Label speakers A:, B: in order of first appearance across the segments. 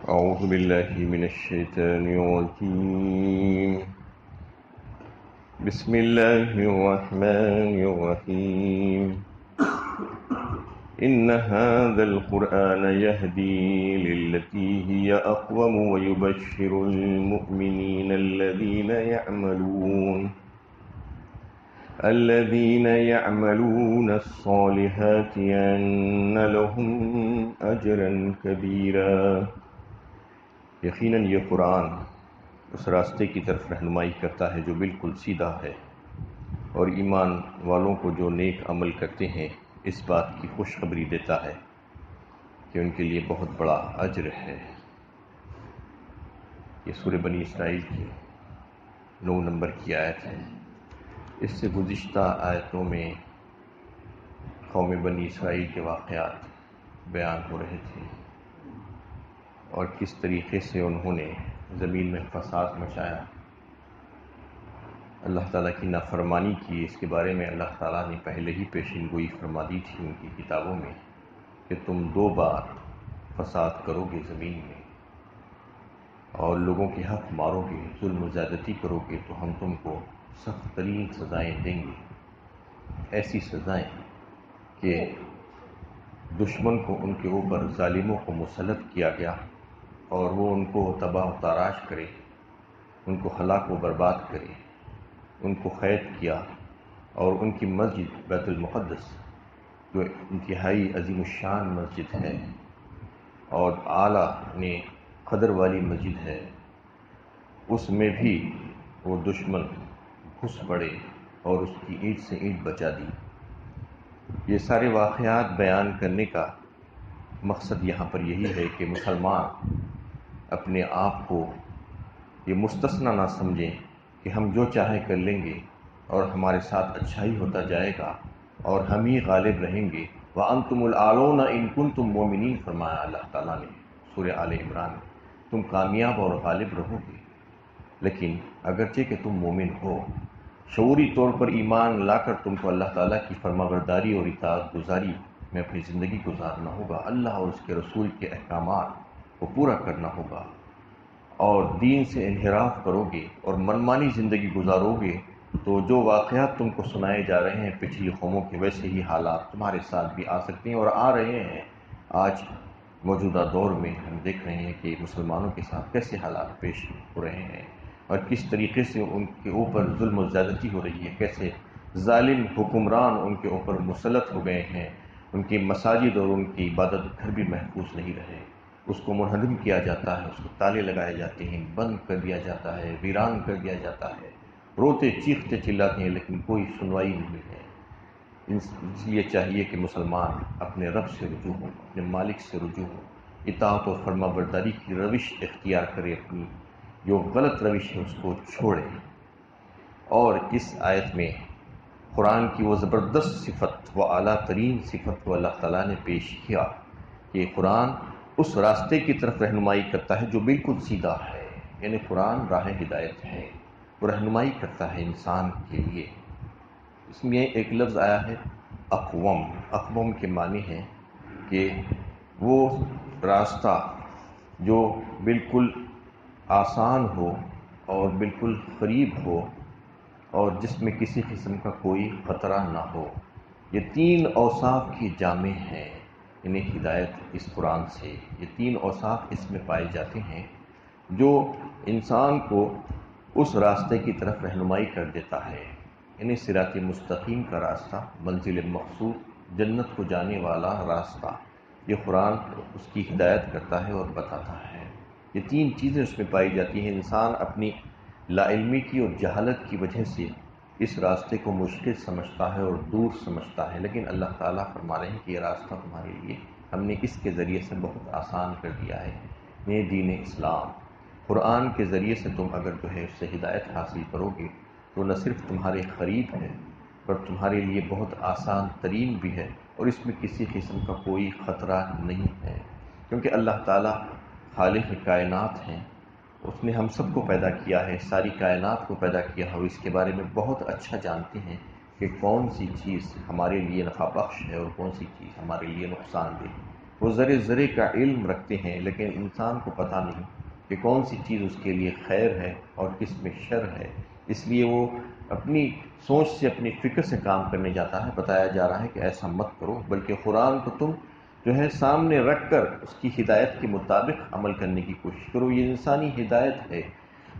A: أعوذ بالله من الشيطان الرجيم. بسم الله الرحمن الرحيم. إن هذا القرآن يهدي للتي هي أقوم ويبشر المؤمنين الذين يعملون الصالحات أن لهم أجرا كبيرا. یقیناً یہ قرآن اس راستے کی طرف رہنمائی کرتا ہے جو بالکل سیدھا ہے، اور ایمان والوں کو جو نیک عمل کرتے ہیں اس بات کی خوشخبری دیتا ہے کہ ان کے لیے بہت بڑا اجر ہے۔ یہ سورہ بنی اسرائیل کی 9 نمبر کی آیت ہے۔ اس سے گزشتہ آیتوں میں قوم بنی اسرائیل کے واقعات بیان ہو رہے تھے، اور کس طریقے سے انہوں نے زمین میں فساد مچایا، اللہ تعالیٰ کی نافرمانی کی۔ اس کے بارے میں اللہ تعالیٰ نے پہلے ہی پیشین گوئی فرما دی تھی ان کی کتابوں میں کہ تم 2 بار فساد کرو گے زمین میں، اور لوگوں کے حق مارو گے، ظلم و زیادتی کرو گے تو ہم تم کو سخت ترین سزائیں دیں گے، ایسی سزائیں کہ دشمن کو ان کے اوپر ظالموں کو مسلط کیا گیا اور وہ ان کو تباہ و تاراش کرے، ان کو ہلاک و برباد کرے۔ ان کو قید کیا اور ان کی مسجد بیت المقدس جو انتہائی عظیم الشان مسجد ہے اور اعلیٰ نے قدر والی مسجد ہے، اس میں بھی وہ دشمن گھس پڑے اور اس کی اینٹ سے اینٹ بچا دی۔ یہ سارے واقعات بیان کرنے کا مقصد یہاں پر یہی ہے کہ مسلمان اپنے آپ کو یہ مستثنی نہ سمجھیں کہ ہم جو چاہے کر لیں گے اور ہمارے ساتھ اچھائی ہوتا جائے گا اور ہم ہی غالب رہیں گے۔ وَأَنْتُمُ الْأَعْلَوْنَ إِن كُنتُم مُؤْمِنِينَ فرمایا اللہ تعالیٰ نے سورہ آل عمران میں، تم کامیاب اور غالب رہو گے، لیکن اگرچہ کہ تم مومن ہو، شعوری طور پر ایمان لا کر تم کو اللہ تعالیٰ کی فرمانبرداری اور اطاعت گزاری میں اپنی زندگی گزارنا ہوگا، اللہ اور اس کے رسول کے احکامات کو پورا کرنا ہوگا، اور دین سے انحراف کرو گے اور منمانی زندگی گزارو گے تو جو واقعات تم کو سنائے جا رہے ہیں پچھلی قوموں کے، ویسے ہی حالات تمہارے ساتھ بھی آ سکتے ہیں اور آ رہے ہیں۔ آج موجودہ دور میں ہم دیکھ رہے ہیں کہ مسلمانوں کے ساتھ کیسے حالات پیش ہو رہے ہیں اور کس طریقے سے ان کے اوپر ظلم و زیادتی ہو رہی ہے، کیسے ظالم حکمران ان کے اوپر مسلط ہو گئے ہیں۔ ان کی مساجد اور ان کی عبادت گھر بھی محفوظ نہیں رہے، اس کو منہدم کیا جاتا ہے، اس کو تالے لگائے جاتے ہیں، بند کر دیا جاتا ہے، ویران کر دیا جاتا ہے، روتے چیختے چلاتے ہیں لیکن کوئی سنوائی نہیں ہے۔ اس لیے چاہیے کہ مسلمان اپنے رب سے رجوع ہو، اپنے مالک سے رجوع ہو، اطاعت و فرما برداری کی روش اختیار کرے، اپنی جو غلط روش ہے اس کو چھوڑے۔ اور اس آیت میں قرآن کی وہ زبردست صفت، وہ اعلیٰ ترین صفت کو اللہ تعالیٰ نے پیش کیا کہ قرآن اس راستے کی طرف رہنمائی کرتا ہے جو بالکل سیدھا ہے، یعنی قرآن راہ ہدایت ہے، وہ رہنمائی کرتا ہے انسان کے لیے۔ اس میں ایک لفظ آیا ہے اقوم۔ اقوم کے معنی ہے کہ وہ راستہ جو بالکل آسان ہو اور بالکل قریب ہو اور جس میں کسی قسم کا کوئی خطرہ نہ ہو۔ یہ 3 اوصاف کی جامع ہیں، یعنی ہدایت اس قرآن سے، یہ 3 اوصاف اس میں پائے جاتے ہیں جو انسان کو اس راستے کی طرف رہنمائی کر دیتا ہے، یعنی صراط مستقیم کا راستہ، منزل مقصود، جنت کو جانے والا راستہ۔ یہ قرآن اس کی ہدایت کرتا ہے اور بتاتا ہے۔ یہ 3 چیزیں اس میں پائی جاتی ہیں۔ انسان اپنی لا علمی کی اور جہالت کی وجہ سے اس راستے کو مشکل سمجھتا ہے اور دور سمجھتا ہے، لیکن اللہ تعالیٰ فرما رہے ہیں کہ یہ راستہ تمہارے لیے ہم نے اس کے ذریعے سے بہت آسان کر دیا ہے۔ یہ دین اسلام، قرآن کے ذریعے سے تم اگر جو ہے اس سے ہدایت حاصل کرو گے تو نہ صرف تمہارے قریب ہے پر تمہارے لیے بہت آسان ترین بھی ہے، اور اس میں کسی قسم کا کوئی خطرہ نہیں ہے، کیونکہ اللہ تعالیٰ خالق کائنات ہیں۔ اس نے ہم سب کو پیدا کیا ہے، ساری کائنات کو پیدا کیا ہے، اور اس کے بارے میں بہت اچھا جانتے ہیں کہ کون سی چیز ہمارے لیے نفع بخش ہے اور کون سی چیز ہمارے لیے نقصان دہ۔ وہ ذرے ذرے کا علم رکھتے ہیں، لیکن انسان کو پتہ نہیں کہ کون سی چیز اس کے لیے خیر ہے اور کس میں شر ہے، اس لیے وہ اپنی سوچ سے، اپنی فکر سے کام کرنے جاتا ہے۔ بتایا جا رہا ہے کہ ایسا مت کرو، بلکہ قرآن کو تم جو ہے سامنے رکھ کر اس کی ہدایت کے مطابق عمل کرنے کی کوشش کرو، یہ انسانی ہدایت ہے۔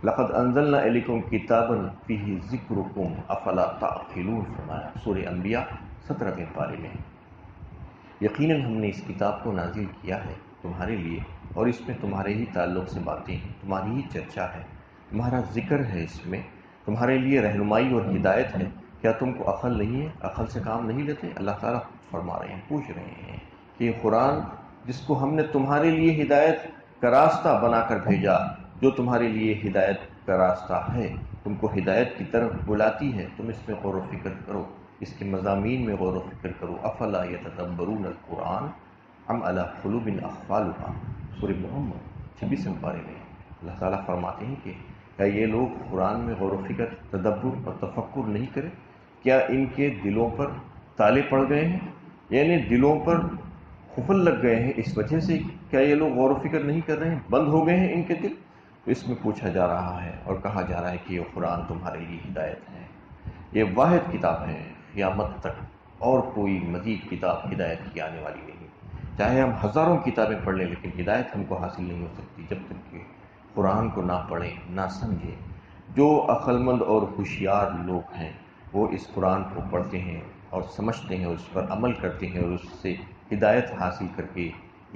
A: لقد انزلنا الیکم کتابا فیہ ذکرکم افلا تعقلون فرمایا، سورہ انبیاء 17ویں پارے میں۔ یقیناً ہم نے اس کتاب کو نازل کیا ہے تمہارے لیے، اور اس میں تمہارے ہی تعلق سے باتیں ہیں، تمہاری ہی چرچا ہے، تمہارا ذکر ہے، اس میں تمہارے لیے رہنمائی اور ہدایت ہے۔ کیا تم کو عقل نہیں ہے؟ عقل سے کام نہیں لیتے؟ اللہ تعالیٰ فرما رہے ہیں، پوچھ رہے ہیں کہ یہ قرآن جس کو ہم نے تمہارے لیے ہدایت کا راستہ بنا کر بھیجا، جو تمہارے لیے ہدایت کا راستہ ہے، تم کو ہدایت کی طرف بلاتی ہے، تم اس میں غور و فکر کرو، اس کے مضامین میں غور و فکر کرو۔ افلا یتدبرون القرآن ام علی قلوب اقفالها، سورہ محمد 26 پارے میں اللہ تعالیٰ فرماتے ہیں کہ کیا یہ لوگ قرآن میں غور و فکر، تدبر اور تفکر نہیں کریں؟ کیا ان کے دلوں پر تالے پڑ گئے ہیں، یعنی دلوں پر قفل لگ گئے ہیں؟ اس وجہ سے کیا یہ لوگ غور و فکر نہیں کر رہے ہیں، بند ہو گئے ہیں ان کے دل؟ تو اس میں پوچھا جا رہا ہے اور کہا جا رہا ہے کہ یہ قرآن تمہارے لیے ہدایت ہے، یہ واحد کتاب ہے، قیامت تک اور کوئی مزید کتاب ہدایت کی آنے والی نہیں۔ چاہے ہم ہزاروں کتابیں پڑھ لیں، لیکن ہدایت ہم کو حاصل نہیں ہو سکتی جب تک کہ قرآن کو نہ پڑھیں، نہ سمجھیں۔ جو عقل مند اور ہوشیار لوگ ہیں وہ اس قرآن کو پڑھتے ہیں اور سمجھتے ہیں، اس پر عمل کرتے ہیں، اور اس سے ہدایت حاصل کر کے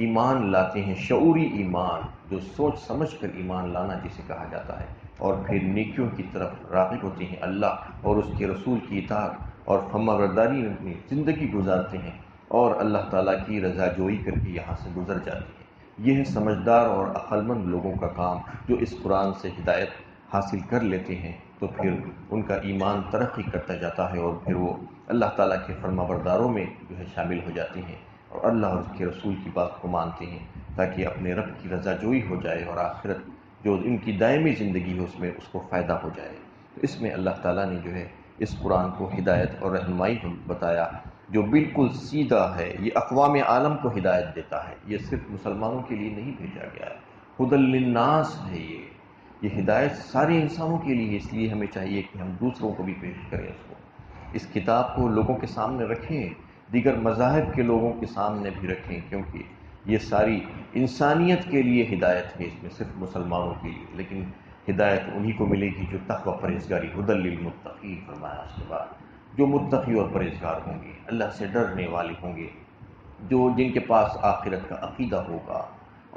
A: ایمان لاتے ہیں، شعوری ایمان، جو سوچ سمجھ کر ایمان لانا جسے کہا جاتا ہے، اور پھر نیکیوں کی طرف راغب ہوتے ہیں، اللہ اور اس کے رسول کی اطاعت اور فرما برداری میں زندگی گزارتے ہیں، اور اللہ تعالیٰ کی رضا جوئی کر کے یہاں سے گزر جاتے ہیں۔ یہ ہے سمجھدار اور عقل مند لوگوں کا کام، جو اس قرآن سے ہدایت حاصل کر لیتے ہیں تو پھر ان کا ایمان ترقی کرتا جاتا ہے، اور پھر وہ اللہ تعالیٰ کے فرما برداروں میں جو ہے شامل ہو جاتے ہیں، اور اللہ اور اس کے رسول کی بات کو مانتے ہیں، تاکہ اپنے رب کی رضا جوئی ہو جائے اور آخرت جو ان کی دائمی زندگی ہے اس میں اس کو فائدہ ہو جائے۔ تو اس میں اللہ تعالیٰ نے جو ہے اس قرآن کو ہدایت اور رہنمائی بتایا، جو بالکل سیدھا ہے، یہ اقوام عالم کو ہدایت دیتا ہے، یہ صرف مسلمانوں کے لیے نہیں بھیجا گیا ہے، ہدی للناس ہے، یہ ہدایت سارے انسانوں کے لیے ہے۔ اس لیے ہمیں چاہیے کہ ہم دوسروں کو بھی پیش کریں اس کتاب کو لوگوں کے سامنے رکھیں، دیگر مذاہب کے لوگوں کے سامنے بھی رکھیں، کیونکہ یہ ساری انسانیت کے لیے ہدایت ہے، اس میں صرف مسلمانوں کے لیے، لیکن ہدایت انہی کو ملے گی جو تقوی پرہیزگاری، ہدی للمتقین فرمایا اس کے بعد، جو متقی اور پرہیزگار ہوں گے، اللہ سے ڈرنے والے ہوں گے، جن کے پاس آخرت کا عقیدہ ہوگا،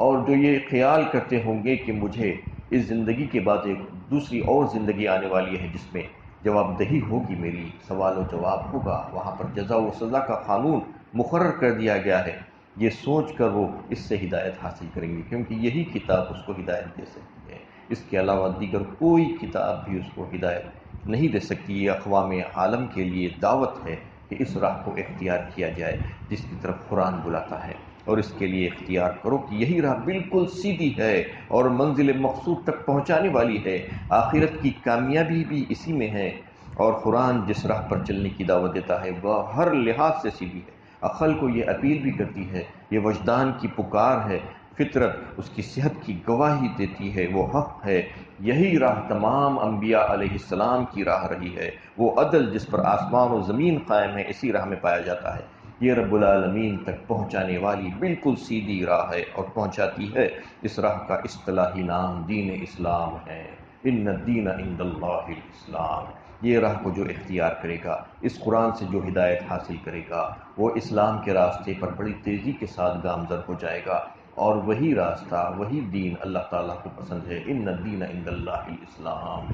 A: اور جو یہ خیال کرتے ہوں گے کہ مجھے اس زندگی کے بعد ایک دوسری اور زندگی آنے والی ہے جس میں جواب دہی ہوگی، میری سوال و جواب ہوگا، وہاں پر جزا و سزا کا قانون مقرر کر دیا گیا ہے، یہ سوچ کر وہ اس سے ہدایت حاصل کریں گے، کیونکہ یہی کتاب اس کو ہدایت دے سکتی ہے، اس کے علاوہ دیگر کوئی کتاب بھی اس کو ہدایت نہیں دے سکتی۔ یہ اقوام عالم کے لیے دعوت ہے کہ اس راہ کو اختیار کیا جائے جس کی طرف قرآن بلاتا ہے، اور اس کے لیے اختیار کرو کہ یہی راہ بالکل سیدھی ہے اور منزل مقصود تک پہنچانے والی ہے، آخرت کی کامیابی بھی اسی میں ہے، اور قرآن جس راہ پر چلنے کی دعوت دیتا ہے وہ ہر لحاظ سے سیدھی ہے۔ عقل کو یہ اپیل بھی کرتی ہے، یہ وجدان کی پکار ہے، فطرت اس کی صحت کی گواہی دیتی ہے، وہ حق ہے، یہی راہ تمام انبیاء علیہ السلام کی راہ رہی ہے، وہ عدل جس پر آسمان و زمین قائم ہے اسی راہ میں پایا جاتا ہے، یہ رب العالمین تک پہنچانے والی بالکل سیدھی راہ ہے، اور پہنچاتی ہے۔ اس راہ کا اصطلاحی نام دین اسلام ہے، ان الدین عند اللہ الاسلام۔ یہ راہ کو جو اختیار کرے گا، اس قرآن سے جو ہدایت حاصل کرے گا، وہ اسلام کے راستے پر بڑی تیزی کے ساتھ گامزن ہو جائے گا، اور وہی راستہ، وہی دین اللہ تعالیٰ کو پسند ہے، ان الدین عند اللہ الاسلام۔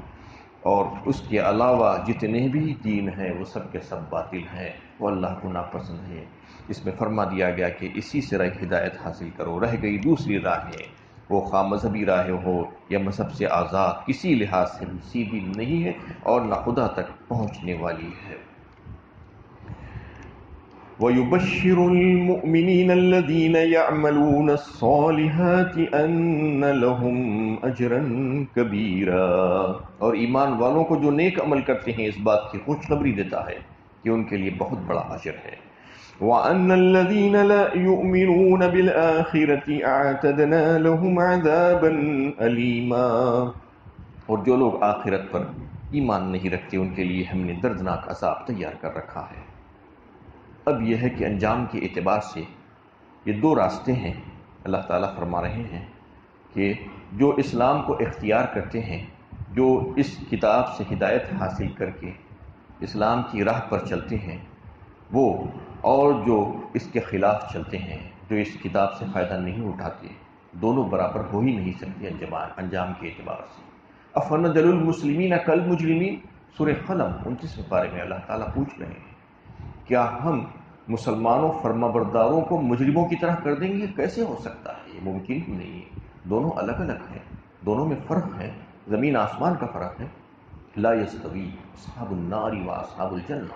A: اور اس کے علاوہ جتنے بھی دین ہیں وہ سب کے سب باطل ہیں، وہ اللہ کو ناپسند ہے۔ اس میں فرما دیا گیا کہ اسی سے ہدایت حاصل کرو، رہ گئی دوسری راہیں، وہ خواہ مذہبی راہیں ہو یا مذہب سے آزاد، کسی لحاظ سے بھی سیدھی نہیں ہے اور نہ خدا تک پہنچنے والی ہے۔ وَيُبَشِّرُ الْمُؤْمِنِينَ الَّذِينَ يَعْمَلُونَ الصَّالِحَاتِ أَنَّ لَهُمْ أَجْرًا كَبِيرًا، اور ایمان والوں کو جو نیک عمل کرتے ہیں اس بات کی خوشخبری دیتا ہے کہ ان کے لیے بہت بڑا اجر ہے۔ وَأَنَّ الَّذِينَ لَا يُؤْمِنُونَ بِالْآخِرَةِ أَعْتَدْنَا لَهُمْ عَذَابًا أَلِيمًا، اور جو لوگ آخرت پر ایمان نہیں رکھتے ان کے لیے ہم نے دردناک عذاب تیار کر رکھا ہے۔ اب یہ ہے کہ انجام کے اعتبار سے یہ دو راستے ہیں۔ اللہ تعالیٰ فرما رہے ہیں کہ جو اسلام کو اختیار کرتے ہیں، جو اس کتاب سے ہدایت حاصل کر کے اسلام کی راہ پر چلتے ہیں وہ، اور جو اس کے خلاف چلتے ہیں، جو اس کتاب سے فائدہ نہیں اٹھاتے، دونوں برابر ہو ہی نہیں سکتے انجام کے اعتبار سے۔ افنجعل المسلمین کالمجرمین، سورہ قلم 29ویں پارے میں اللہ تعالیٰ پوچھ رہے ہیں کیا ہم مسلمانوں فرمانبرداروں کو مجرموں کی طرح کر دیں گے؟ کیسے ہو سکتا ہے؟ یہ ممکن ہی نہیں ہے۔ دونوں الگ الگ ہیں، دونوں میں فرق ہے، زمین آسمان کا فرق ہے۔ لا یستوی اصحاب النار و اصحاب الجنہ،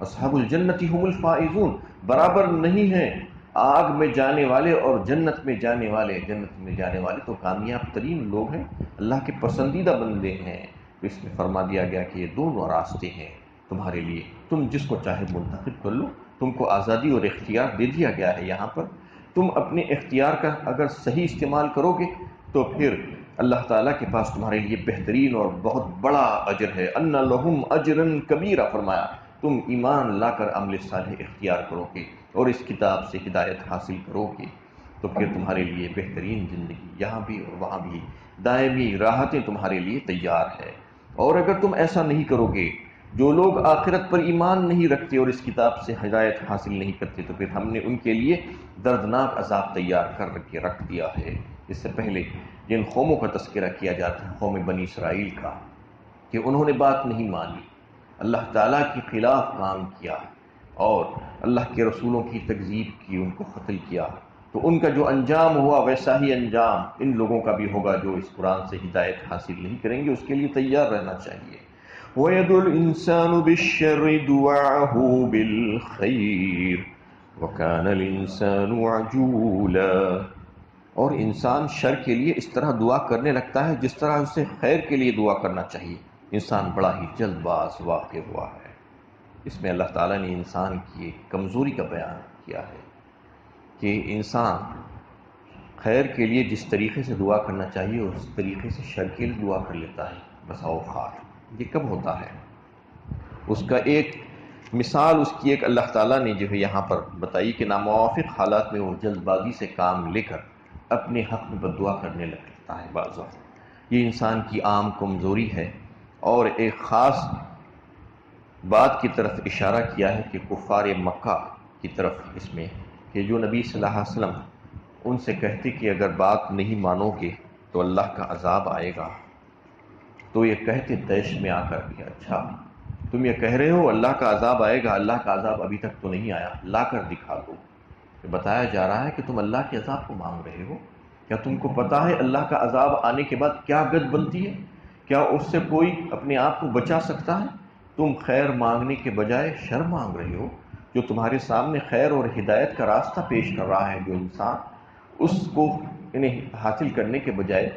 A: اصحاب الجنت هم الفائزون، برابر نہیں ہیں آگ میں جانے والے اور جنت میں جانے والے۔ جنت میں جانے والے تو کامیاب ترین لوگ ہیں، اللہ کے پسندیدہ بندے ہیں۔ تو اس میں فرما دیا گیا کہ یہ دونوں راستے ہیں تمہارے لیے، تم جس کو چاہے منتخب کر لو، تم کو آزادی اور اختیار دے دیا گیا ہے یہاں پر۔ تم اپنے اختیار کا اگر صحیح استعمال کرو گے تو پھر اللہ تعالیٰ کے پاس تمہارے لیے بہترین اور بہت بڑا اجر ہے۔ ان لہم اجرا کبیرا، فرمایا تم ایمان لا کر عمل صالح اختیار کرو گے اور اس کتاب سے ہدایت حاصل کرو گے تو پھر تمہارے لیے بہترین زندگی یہاں بھی اور وہاں بھی، دائمی راحتیں تمہارے لیے تیار ہے۔ اور اگر تم ایسا نہیں کرو گے، جو لوگ آخرت پر ایمان نہیں رکھتے اور اس کتاب سے ہدایت حاصل نہیں کرتے، تو پھر ہم نے ان کے لیے دردناک عذاب تیار کر کے رکھ دیا ہے۔ اس سے پہلے جن قوموں کا تذکرہ کیا جاتا ہے، قوم بنی اسرائیل کا، کہ انہوں نے بات نہیں مانی، اللہ تعالیٰ کے خلاف کام کیا اور اللہ کے رسولوں کی تکذیب کی، ان کو قتل کیا، تو ان کا جو انجام ہوا ویسا ہی انجام ان لوگوں کا بھی ہوگا جو اس قرآن سے ہدایت حاصل نہیں کریں گے۔ اس کے لیے تیار رہنا چاہیے۔ وَيَدْعُ الْإِنسَانُ بِالشَّرِّ دُعَاءَهُ بِالْخَيْرِ وَكَانَ الْإِنسَانُ عَجُولًا، اور انسان شر کے لیے اس طرح دعا کرنے لگتا ہے جس طرح اسے خیر کے لیے دعا کرنا چاہیے۔ انسان بڑا ہی جلد باز واقع ہوا ہے۔ اس میں اللہ تعالیٰ نے انسان کی ایک کمزوری کا بیان کیا ہے کہ انسان خیر کے لیے جس طریقے سے دعا کرنا چاہیے اس طریقے سے شر کے لیے دعا کر لیتا ہے بسا اوقات۔ یہ کب ہوتا ہے؟ اس کا ایک مثال، اس کی ایک اللہ تعالیٰ نے جو ہے یہاں پر بتائی کہ ناموافق حالات میں وہ جلد بازی سے کام لے کر اپنے حق میں بددعا کرنے لگتا ہے بعض وقت۔ یہ انسان کی عام کمزوری ہے، اور ایک خاص بات کی طرف اشارہ کیا ہے کہ کفار مکہ کی طرف اس میں، کہ جو نبی صلی اللہ علیہ وسلم ان سے کہتے کہ اگر بات نہیں مانو گے تو اللہ کا عذاب آئے گا، تو یہ کہتے دیش میں آ کر کہ اچھا تم یہ کہہ رہے ہو اللہ کا عذاب آئے گا، اللہ کا عذاب ابھی تک تو نہیں آیا، لا کر دکھا دو۔ بتایا جا رہا ہے کہ تم اللہ کے عذاب کو مانگ رہے ہو، کیا تم کو پتا ہے اللہ کا عذاب آنے کے بعد کیا گت بنتی ہے؟ کیا اس سے کوئی اپنے آپ کو بچا سکتا ہے؟ تم خیر مانگنے کے بجائے شر مانگ رہے ہو۔ جو تمہارے سامنے خیر اور ہدایت کا راستہ پیش کر رہا ہے جو انسان، اس کو انہیں حاصل کرنے کے بجائے،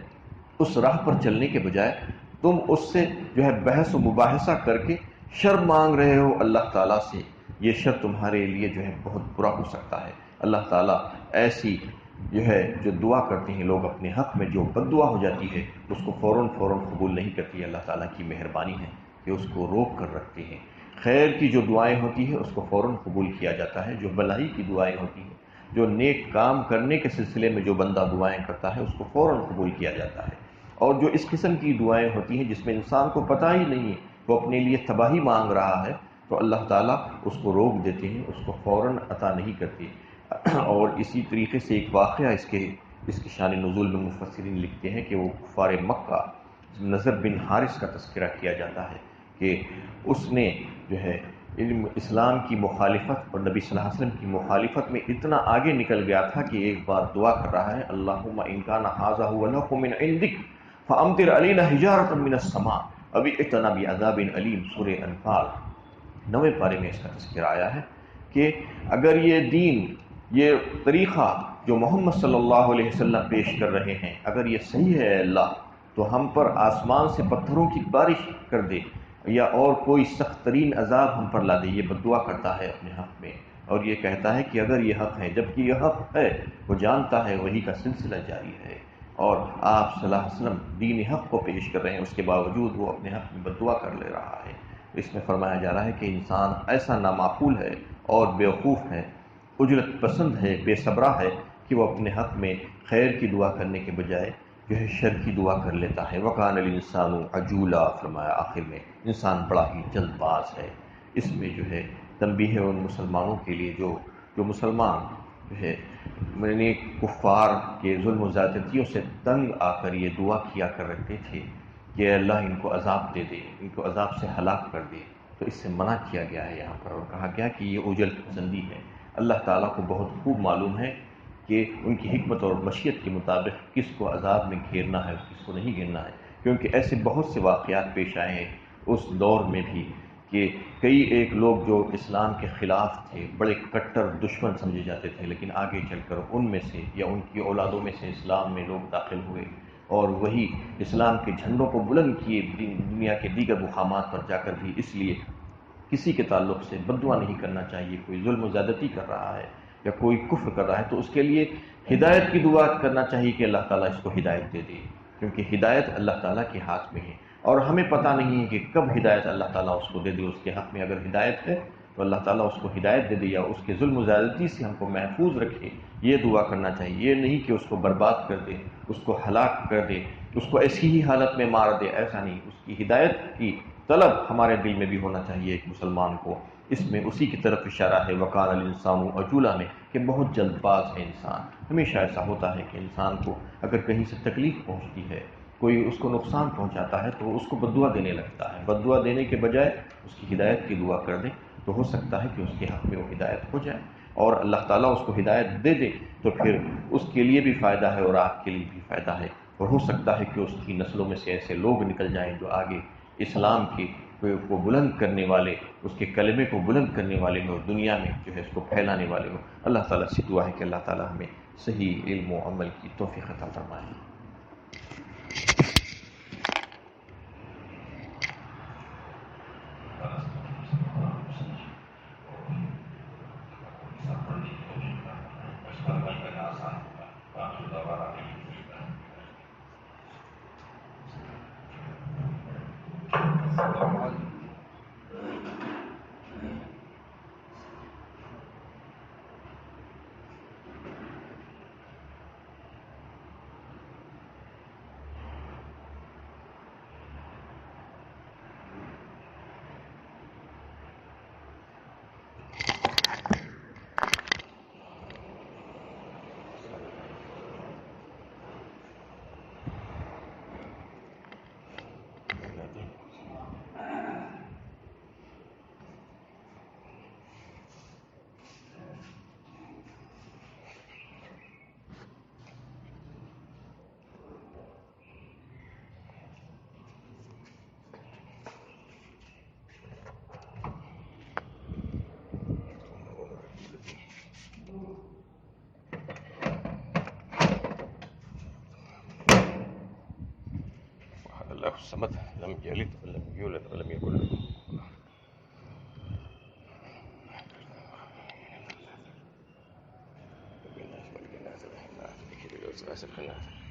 A: اس راہ پر چلنے کے بجائے تم اس سے جو ہے بحث و مباحثہ کر کے شر مانگ رہے ہو اللہ تعالیٰ سے۔ یہ شر تمہارے لیے جو ہے بہت برا ہو سکتا ہے۔ اللہ تعالیٰ ایسی جو ہے جو دعا کرتے ہیں لوگ اپنے حق میں، جو بد دعا ہو جاتی ہے اس کو فوراً قبول نہیں کرتی۔ اللہ تعالیٰ کی مہربانی ہے کہ اس کو روک کر رکھتے ہیں۔ خیر کی جو دعائیں ہوتی ہیں اس کو فوراً قبول کیا جاتا ہے، جو بھلائی کی دعائیں ہوتی ہیں، جو نیک کام کرنے کے سلسلے میں جو بندہ دعائیں کرتا ہے اس کو فوراً قبول کیا جاتا ہے۔ اور جو اس قسم کی دعائیں ہوتی ہیں جس میں انسان کو پتہ ہی نہیں ہے، وہ اپنے لیے تباہی مانگ رہا ہے، تو اللہ تعالیٰ اس کو روک دیتے ہیں، اس کو فوراً عطا نہیں کرتے۔ اور اسی طریقے سے ایک واقعہ اس کی شان نزول میں مفسرین لکھتے ہیں کہ وہ کفار مکہ، نضر بن حارث کا تذکرہ کیا جاتا ہے کہ اس نے جو ہے علم اسلام کی مخالفت اور نبی صلی اللہ علیہ وسلم کی مخالفت میں اتنا آگے نکل گیا تھا کہ ایک بار دعا کر رہا ہے، اللہم ان کان ھذا ھو الحق من عندک فامطر علینا حجارۃ من السماء او ائتنا بعذاب علیم، سورہ انفال 9ویں پارے میں اس کا تذکرہ آیا ہے کہ اگر یہ دین، یہ طریقہ جو محمد صلی اللہ علیہ وسلم پیش کر رہے ہیں اگر یہ صحیح ہے اللہ، تو ہم پر آسمان سے پتھروں کی بارش کر دے یا اور کوئی سخت ترین عذاب ہم پر لا دے۔ یہ بد دعا کرتا ہے اپنے حق میں، اور یہ کہتا ہے کہ اگر یہ حق ہے، جبکہ یہ حق ہے، وہ جانتا ہے وہی کا سلسلہ جاری ہے، اور آپ صلی اللہ علیہ وسلم دین حق کو پیش کر رہے ہیں، اس کے باوجود وہ اپنے حق میں بد دعا کر لے رہا ہے۔ اس میں فرمایا جا رہا ہے کہ انسان ایسا نامعقول ہے اور بیوقوف ہے، اجرت پسند ہے، بے صبرا ہے، کہ وہ اپنے حق میں خیر کی دعا کرنے کے بجائے جو ہے شر کی دعا کر لیتا ہے۔ وَقَانَ الْإِنسَانُ عَجُولًا، فرمایا آخر میں انسان بڑا ہی جلد باز ہے۔ اس میں جو ہے تنبیہ ہے ان مسلمانوں کے لیے جو مسلمان جو ہے نے کفار کے ظلم و زیادتیوں سے تنگ آ کر یہ دعا کیا کر رکھتے تھے کہ اللہ ان کو عذاب دے دے، ان کو عذاب سے ہلاک کر دے، تو اس سے منع کیا گیا ہے یہاں پر، اور کہا گیا کہ یہ اجلت پسندی ہے۔ اللہ تعالیٰ کو بہت خوب معلوم ہے کہ ان کی حکمت اور مشیت کے مطابق کس کو عذاب میں گھیرنا ہے اور کس کو نہیں گھیرنا ہے، کیونکہ ایسے بہت سے واقعات پیش آئے ہیں اس دور میں بھی کہ کئی ایک لوگ جو اسلام کے خلاف تھے، بڑے کٹر دشمن سمجھے جاتے تھے، لیکن آگے چل کر ان میں سے یا ان کی اولادوں میں سے اسلام میں لوگ داخل ہوئے اور وہی اسلام کے جھنڈوں کو بلند کیے دنیا کے دیگر مقامات پر جا کر بھی۔ اس لیے کسی کے تعلق سے بد دعا نہیں کرنا چاہیے، کوئی ظلم و زیادتی کر رہا ہے یا کوئی کفر کر رہا ہے تو اس کے لیے ہدایت کی دعا کرنا چاہیے کہ اللہ تعالیٰ اس کو ہدایت دے دے، کیونکہ ہدایت اللہ تعالیٰ کے ہاتھ میں ہے، اور ہمیں پتہ نہیں ہے کہ کب ہدایت اللہ تعالیٰ اس کو دے دے۔ اس کے حق میں اگر ہدایت ہے تو اللہ تعالیٰ اس کو ہدایت دے دے یا اس کے ظلم و زیادتی سے ہم کو محفوظ رکھے، یہ دعا کرنا چاہیے۔ یہ نہیں کہ اس کو برباد کر دے، اس کو ہلاک کر دے، اس کو ایسی ہی حالت میں مار دے، ایسا نہیں۔ اس کی ہدایت کی طلب ہمارے دل میں بھی ہونا چاہیے ایک مسلمان کو۔ اس میں اسی کی طرف اشارہ ہے وَقَانَ الْإِنسَانُ عَجُولًا میں، کہ بہت جلد باز ہے انسان۔ ہمیشہ ایسا ہوتا ہے کہ انسان کو اگر کہیں سے تکلیف پہنچتی ہے، کوئی اس کو نقصان پہنچاتا ہے تو اس کو بد دعا دینے لگتا ہے۔ بد دعا دینے کے بجائے اس کی ہدایت کی دعا کر دے تو ہو سکتا ہے کہ اس کے حق میں وہ ہدایت ہو جائے، اور اللہ تعالیٰ اس کو ہدایت دے دے تو پھر اس کے لیے بھی فائدہ ہے اور آپ کے لیے بھی فائدہ ہے، اور ہو سکتا ہے کہ اس کی نسلوں میں سے ایسے لوگ نکل جائیں جو آگے اسلام کو بلند کرنے والے، اس کے کلمے کو بلند کرنے والے ہوں، اور دنیا میں جو ہے اس کو پھیلانے والے ہوں۔ اللہ تعالیٰ سے دعا ہے کہ اللہ تعالیٰ ہمیں صحیح علم و عمل کی توفیق عطا فرمائے۔ اللہ الصمد لم یلد ولم یولد ولم یکن له كفوا احد.